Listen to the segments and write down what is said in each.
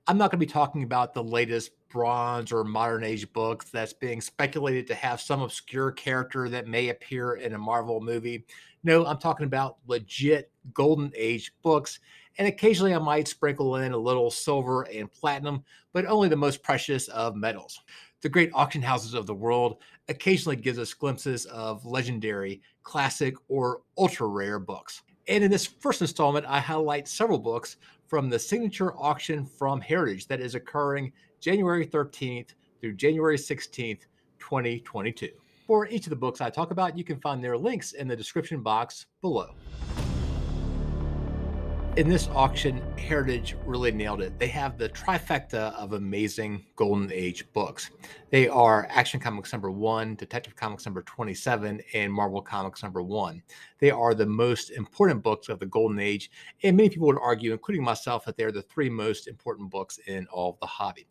I'm not going to be talking about the latest Bronze or Modern Age books that's being speculated to have some obscure character that may appear in a Marvel movie. No, I'm talking about legit Golden Age books. And occasionally I might sprinkle in a little silver and platinum, but only the most precious of metals. The great auction houses of the world occasionally gives us glimpses of legendary, classic, or ultra rare books. And in this first installment, I highlight several books from the signature auction from Heritage that is occurring January 13th through January 16th, 2022. For each of the books I talk about, you can find their links in the description box below. In this auction, Heritage really nailed it. They have the trifecta of amazing Golden Age books. They are Action Comics #1, Detective Comics #27, and Marvel Comics #1. They are the most important books of the Golden Age, and many people would argue, including myself, that they're the three most important books in all of the hobby.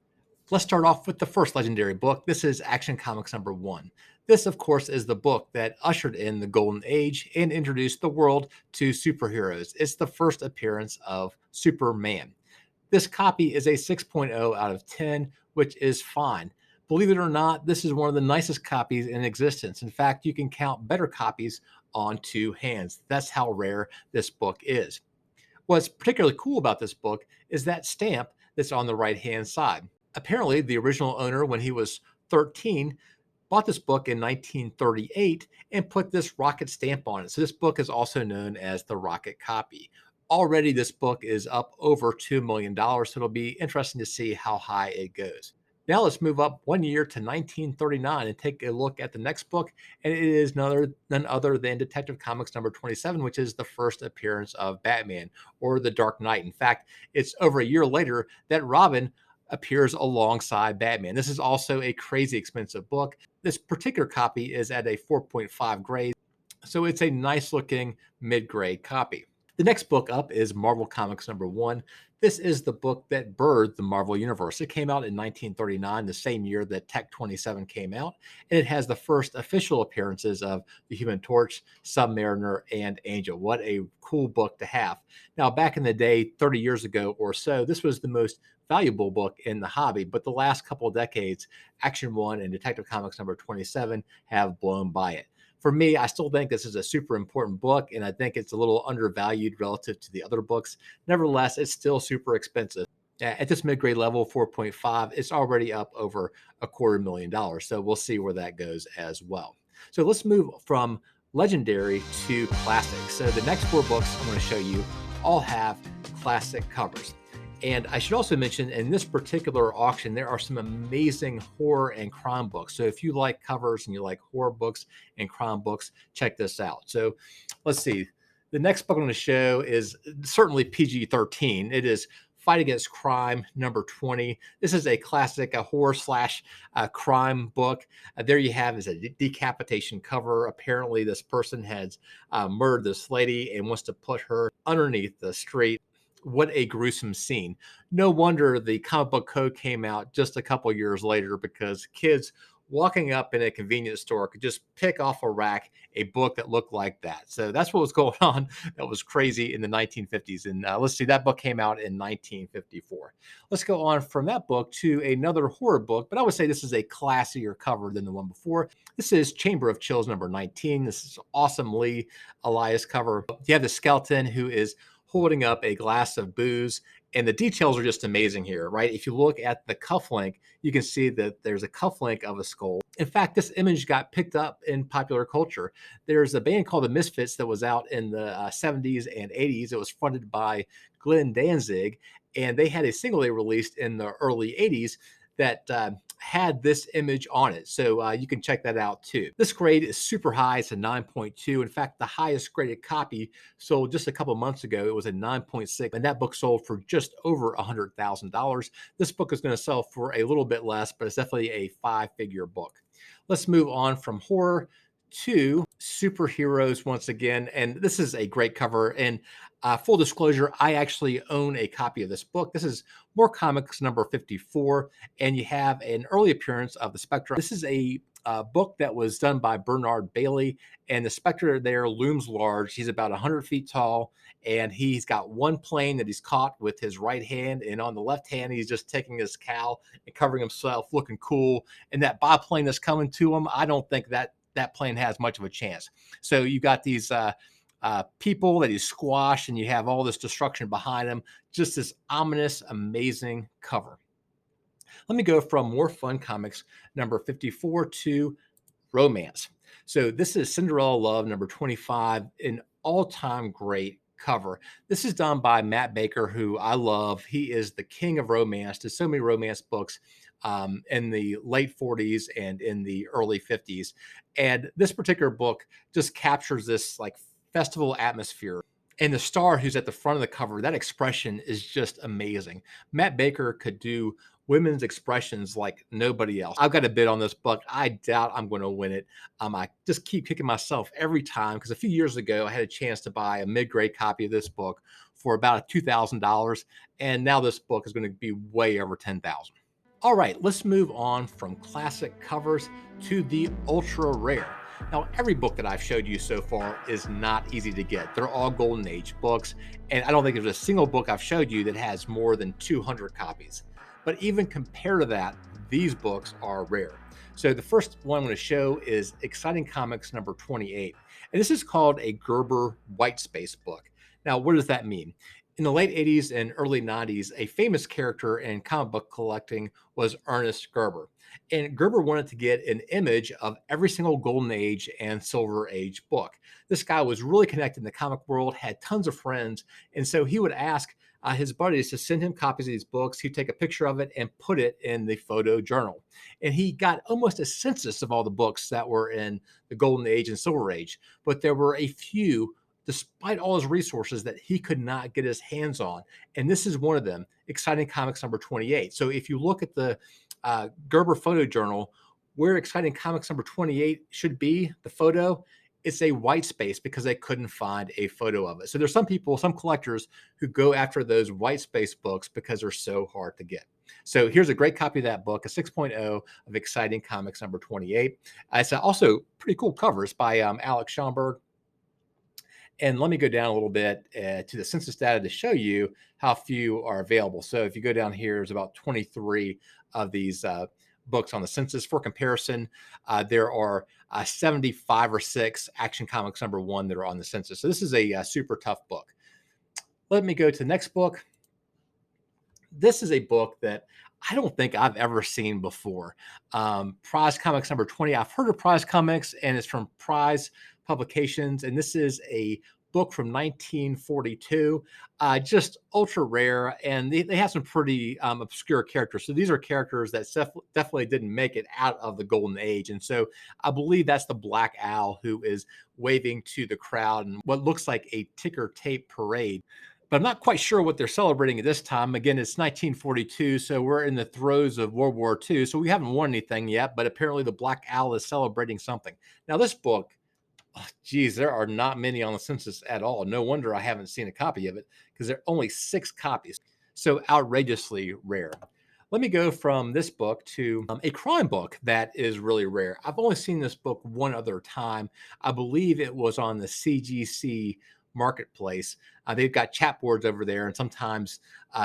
Let's start off with the first legendary book. This is Action Comics #1. This, of course, is the book that ushered in the Golden Age and introduced the world to superheroes. It's the first appearance of Superman. This copy is a 6.0 out of 10, which is fine. Believe it or not, this is one of the nicest copies in existence. In fact, you can count better copies on two hands. That's how rare this book is. What's particularly cool about this book is that stamp that's on the right hand side. Apparently, the original owner, when he was 13, bought this book in 1938 and put this rocket stamp on it. So, this book is also known as the rocket copy. Already, this book is up over $2 million. So, it'll be interesting to see how high it goes. Now, let's move up one year to 1939 and take a look at the next book. And it is none other than Detective Comics #27, which is the first appearance of Batman or the Dark Knight. In fact, it's over a year later that Robin appears alongside Batman. This is also a crazy expensive book. This particular copy is at a 4.5 grade, so it's a nice looking mid grade copy. The next book up is Marvel Comics #1. This is the book that birthed the Marvel Universe. It came out in 1939, the same year that Tech 27 came out, and it has the first official appearances of the Human Torch, Submariner, and Angel. What a cool book to have. Now, back in the day, 30 years ago or so, this was the most valuable book in the hobby, but the last couple of decades, Action 1 and Detective Comics #27 have blown by it. For me, I still think this is a super important book, and I think it's a little undervalued relative to the other books. Nevertheless, it's still super expensive. At this mid-grade level, 4.5, it's already up over $250,000. So we'll see where that goes as well. So let's move from legendary to classic. So the next four books I'm going to show you all have classic covers. And I should also mention in this particular auction, there are some amazing horror and crime books. So if you like covers and you like horror books and crime books, check this out. So let's see. The next book I'm going to show is certainly PG-13. It is Fight Against Crime #20. This is a classic, a horror slash crime book. There you have is a decapitation cover. Apparently, this person has murdered this lady and wants to put her underneath the street. What a gruesome scene. No wonder the comic book code came out just a couple years later, because kids walking up in a convenience store could just pick off a rack a book that looked like that. So that's what was going on. That was crazy in the 1950s. And let's see, that book came out in 1954. Let's go on from that book to another horror book, but I would say this is a classier cover than the one before. This is Chamber of Chills #19. This is awesome Lee Elias cover. You have the skeleton who is holding up a glass of booze. And the details are just amazing here, right? If you look at the cufflink, you can see that there's a cufflink of a skull. In fact, this image got picked up in popular culture. There's a band called the Misfits that was out in the 70s and 80s. It was fronted by Glenn Danzig, and they had a single they released in the early 80s that had this image on it. So you can check that out too. This grade is super high. It's a 9.2. In fact, the highest graded copy sold just a couple months ago. It was a 9.6, and that book sold for just over $100,000. This book is going to sell for a little bit less, but it's definitely a five-figure book. Let's move on from horror 2 superheroes once again. And this is a great cover. And full disclosure, I actually own a copy of this book. This is More Comics number 54. And you have an early appearance of the Spectre. This is a book that was done by Bernard Bailey. And the Spectre there looms large. He's about 100 feet tall. And he's got one plane that he's caught with his right hand. And on the left hand, he's just taking his cowl and covering himself, looking cool. And that biplane that's coming to him, I don't think that plane has much of a chance. So you got these people that he's squashed, and you have all this destruction behind him. Just this ominous, amazing cover. Let me go from More Fun Comics number 54 to Romance. So this is Cinderella Love number 25, an all-time great cover. This is done by Matt Baker, who I love. He is the king of romance. There's so many romance books in the late 40s and in the early 50s. And this particular book just captures this like festival atmosphere. And the star who's at the front of the cover, that expression is just amazing. Matt Baker could do women's expressions like nobody else. I've got a bid on this book. I doubt I'm going to win it. I just keep kicking myself every time because a few years ago I had a chance to buy a mid-grade copy of this book for about $2,000, and now this book is going to be way over $10,000. All right, let's move on from classic covers to the ultra rare. Now, every book that I've showed you so far is not easy to get. They're all Golden Age books, and I don't think there's a single book I've showed you that has more than 200 copies. But even compared to that, these books are rare. So the first one I'm going to show is Exciting Comics number 28. And this is called a Gerber white space book. Now, what does that mean? In the late 80s and early 90s, a famous character in comic book collecting was Ernest Gerber. And Gerber wanted to get an image of every single Golden Age and Silver Age book. This guy was really connected in the comic world, had tons of friends, and so he would ask his buddies to send him copies of these books. He'd take a picture of it and put it in the photo journal. And he got almost a census of all the books that were in the Golden Age and Silver Age, but there were a few, despite all his resources, that he could not get his hands on. And this is one of them, Exciting Comics number 28. So if you look at the Gerber photo journal, where Exciting Comics number 28 should be, the photo, it's a white space because they couldn't find a photo of it. So there's some people, some collectors who go after those white space books because they're so hard to get. So here's a great copy of that book, a 6.0 of Exciting Comics number 28. It's also pretty cool covers by Alex Schomburg. And let me go down a little bit to the census data to show you how few are available. So if you go down here, there's about 23 of these books on the census. For comparison, there are 75 or 6 Action Comics number 1 that are on the census. So this is a super tough book. Let me go to the next book. This is a book that I don't think I've ever seen before. Prize Comics number 20. I've heard of Prize Comics, and it's from Prize Publications, and this is a book from 1942, just ultra rare, and they have some pretty obscure characters. So these are characters that definitely didn't make it out of the Golden Age, and so I believe that's the Black Owl who is waving to the crowd in what looks like a ticker tape parade. But I'm not quite sure what they're celebrating at this time. Again, it's 1942, so we're in the throes of World War II, so we haven't won anything yet, but apparently the Black Owl is celebrating something. Now, this book, oh, geez, there are not many on the census at all. No wonder I haven't seen a copy of it because there are only 6 copies. So outrageously rare. Let me go from this book to a crime book that is really rare. I've only seen this book one other time. I believe it was on the CGC marketplace. They've got chat boards over there, and sometimes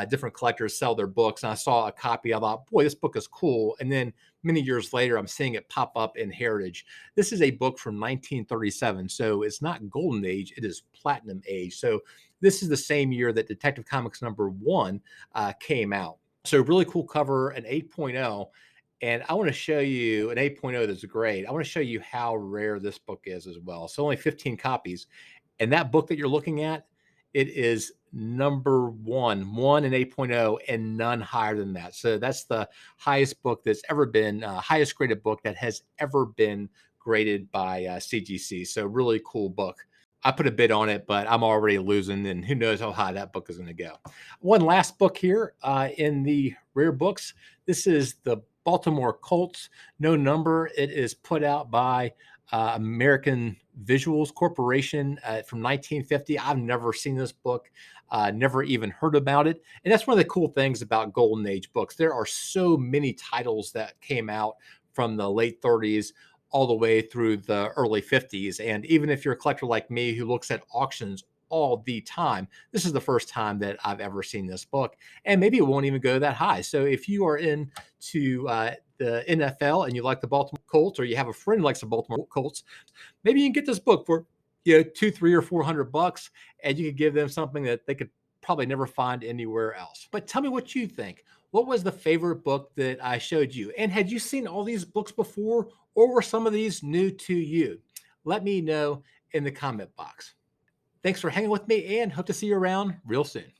different collectors sell their books. And I saw a copy. I thought, boy, this book is cool. And then many years later, I'm seeing it pop up in Heritage. This is a book from 1937. So it's not Golden Age, it is Platinum Age. So this is the same year that Detective Comics number 1 came out. So really cool cover, an 8.0. And I want to show you an 8.0 that's great. I want to show you how rare this book is as well. So only 15 copies. And that book that you're looking at, it is number 1 in 8.0, and none higher than that. So that's the highest book that's ever been, highest graded book that has ever been graded by CGC. So really cool book. I put a bid on it, but I'm already losing, and who knows how high that book is going to go. One last book here in the rare books. This is the Baltimore Colts, no number. It is put out by American Visuals Corporation from 1950. I've never seen this book, never even heard about it. And that's one of the cool things about Golden Age books. There are so many titles that came out from the late 30s all the way through the early 50s. And even if you're a collector like me who looks at auctions all the time, this is the first time that I've ever seen this book. And maybe it won't even go that high. So if you are into the NFL and you like the Baltimore Colts, or you have a friend who likes the Baltimore Colts, maybe you can get this book for two, three, or $400, and you could give them something that they could probably never find anywhere else. But tell me what you think. What was the favorite book that I showed you? And had you seen all these books before, or were some of these new to you? Let me know in the comment box. Thanks for hanging with me, and hope to see you around real soon.